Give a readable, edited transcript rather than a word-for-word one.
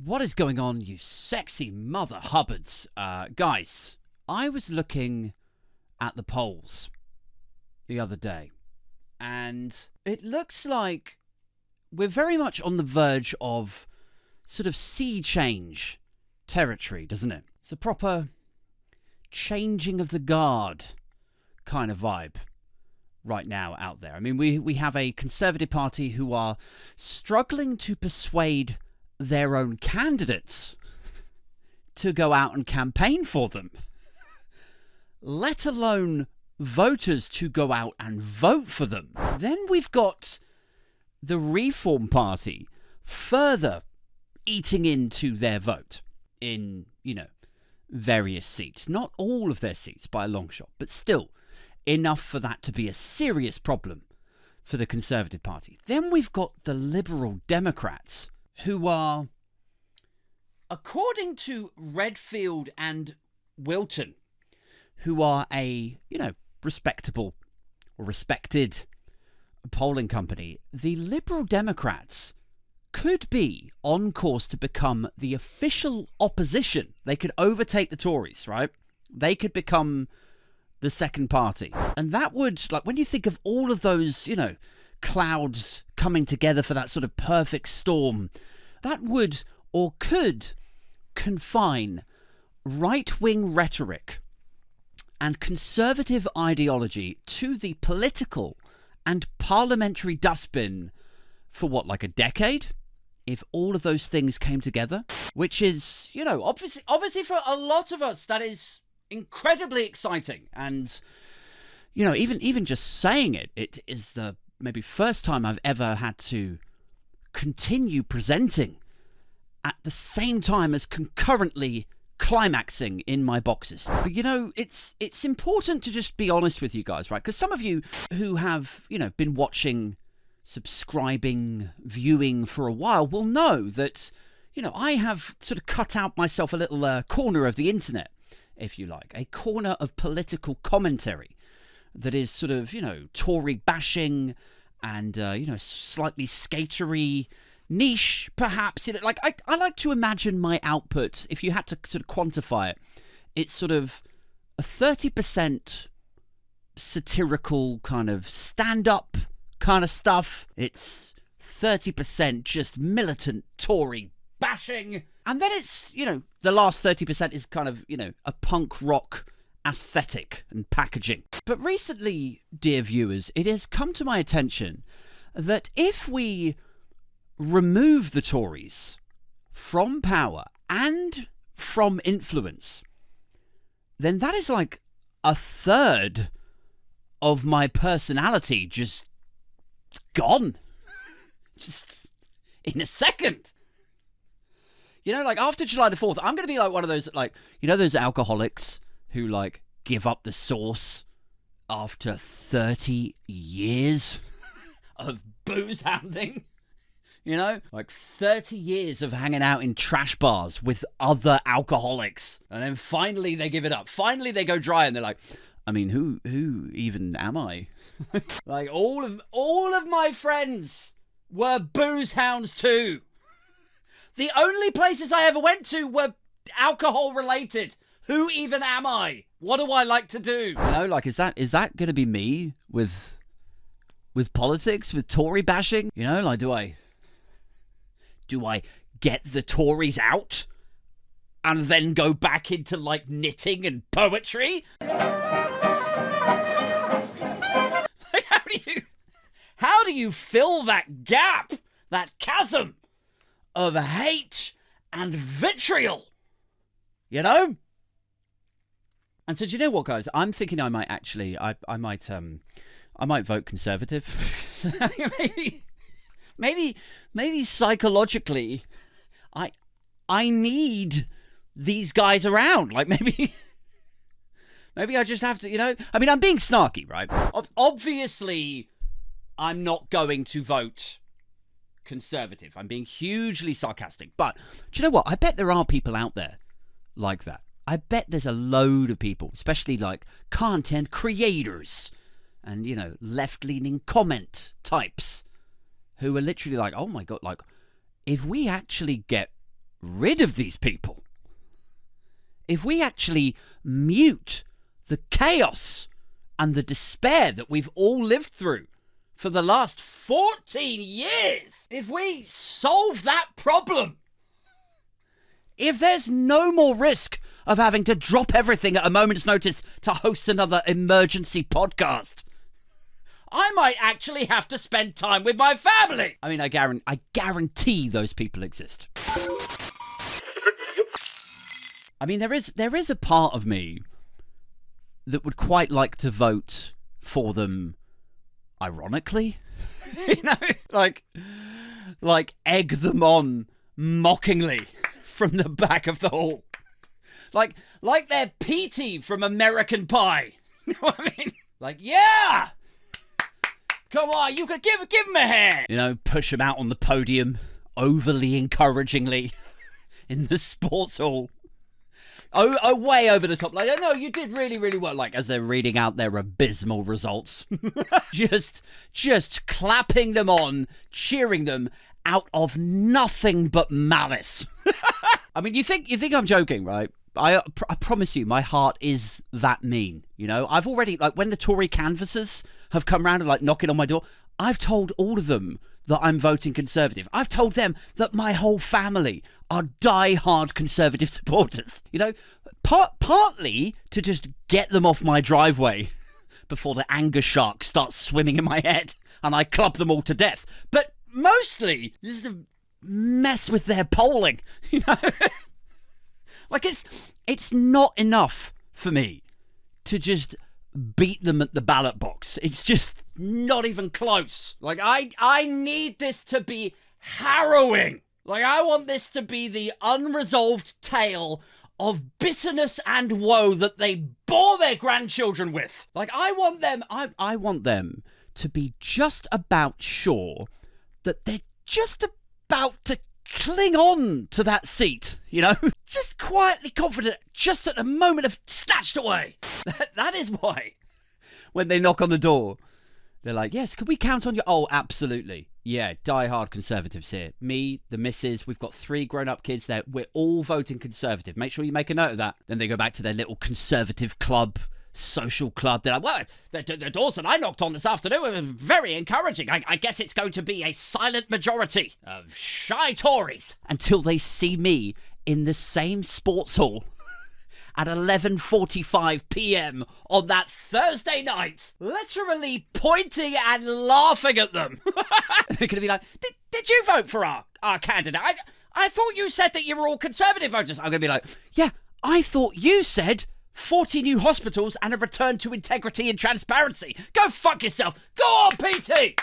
What is going on, you sexy mother hubbards? Guys, I was looking at the polls the other day, and it looks like we're very much on the verge of sort of sea change territory, doesn't it? It's a proper changing of the guard kind of vibe right now out there. I mean, we have a Conservative Party who are struggling to persuade their own candidates to go out and campaign for them, let alone voters to go out and vote for them. Then we've got the Reform Party further eating into their vote in, various seats. Not all of their seats by a long shot, but still enough for that to be a serious problem for the Conservative Party. Then we've got the Liberal Democrats, who are, according to Redfield and Wilton, who are a, respectable or respected polling company, the Liberal Democrats could be on course to become the official opposition. They could overtake the Tories, right? They could become the second party. And that would, when you think of all of those, clouds coming together for that sort of perfect storm, that would or could confine right-wing rhetoric and conservative ideology to the political and parliamentary dustbin for a decade? If all of those things came together, which is, obviously for a lot of us, that is incredibly exciting. And, even just saying it, it is the maybe first time I've ever had to continue presenting at the same time as concurrently climaxing in my boxes. But, it's important to just be honest with you guys, right? Because some of you who have, been watching, subscribing, viewing for a while will know that, I have sort of cut out myself a little corner of the internet, if you like, a corner of political commentary that is sort of, Tory bashing and, slightly skatery, niche, perhaps. I like to imagine my output, if you had to sort of quantify it, it's sort of a 30% satirical kind of stand-up kind of stuff. It's 30% just militant Tory bashing. And then it's, the last 30% is kind of, a punk rock aesthetic and packaging. But recently, dear viewers, it has come to my attention that if we remove the Tories from power and from influence, then that is like a third of my personality just gone. Just in a second. After July the 4th, I'm going to be like one of those, those alcoholics who, give up the sauce after 30 years of booze hounding. 30 years of hanging out in trash bars with other alcoholics. And then finally they give it up. Finally they go dry and they're like, I mean, who even am I? all of my friends were booze hounds too. The only places I ever went to were alcohol related. Who even am I? What do I like to do? Is that going to be me with politics, with Tory bashing? Do I get the Tories out and then go back into knitting and poetry? How do you fill that gap, that chasm of hate and vitriol? And so, do you know what, guys? I'm thinking I might actually, I might vote Conservative. maybe psychologically, I need these guys around. Maybe I just have to, I'm being snarky, right? Obviously, I'm not going to vote Conservative. I'm being hugely sarcastic. But do you know what? I bet there are people out there like that. I bet there's a load of people, especially content creators and, left-leaning comment types who are literally like, oh my God, like, if we actually get rid of these people, if we actually mute the chaos and the despair that we've all lived through for the last 14 years, if we solve that problem, if there's no more risk of having to drop everything at a moment's notice to host another emergency podcast, I might actually have to spend time with my family. I mean, I guarantee those people exist. I mean, there is a part of me that would quite like to vote for them ironically. You know, like egg them on mockingly from the back of the hall. Like they're Petey from American Pie. You know what I mean? Like, yeah! Come on, you could give him a hand! You know, push him out on the podium, overly encouragingly, in the sports hall. Oh, way over the top. Like, no, you did really, really well. Like, as they're reading out their abysmal results. just clapping them on, cheering them out of nothing but malice. I mean, you think I'm joking, right? I promise you, my heart is that mean, you know? I've already, like, when the Tory canvassers have come round and, like, knocking on my door, I've told all of them that I'm voting Conservative. I've told them that my whole family are die-hard Conservative supporters, you know? Partly to just get them off my driveway before the anger shark starts swimming in my head and I club them all to death. But mostly just to mess with their polling, you know? Like, it's not enough for me to just beat them at the ballot box. It's just not even close. Like, I need this to be harrowing. Like, I want this to be the unresolved tale of bitterness and woe that they bore their grandchildren with. Like, I want them to be just about sure that they're just about to cling on to that seat, you know? Just quietly confident, just at the moment of snatched away. That is why, when they knock on the door, they're like, yes, can we count on you? Oh, absolutely. Yeah, die-hard Conservatives here. Me, the missus, we've got 3 grown-up kids there. We're all voting Conservative. Make sure you make a note of that. Then they go back to their little Conservative club, social club. They're like, well, the doors that I knocked on this afternoon were very encouraging. I guess it's going to be a silent majority of shy Tories. Until they see me in the same sports hall at 11:45 p.m. on that Thursday night, literally pointing and laughing at them. They're going to be like, did you vote for our candidate? I thought you said that you were all Conservative voters. I'm going to be like, yeah, I thought you said 40 new hospitals and a return to integrity and transparency. Go fuck yourself. Go on, PT!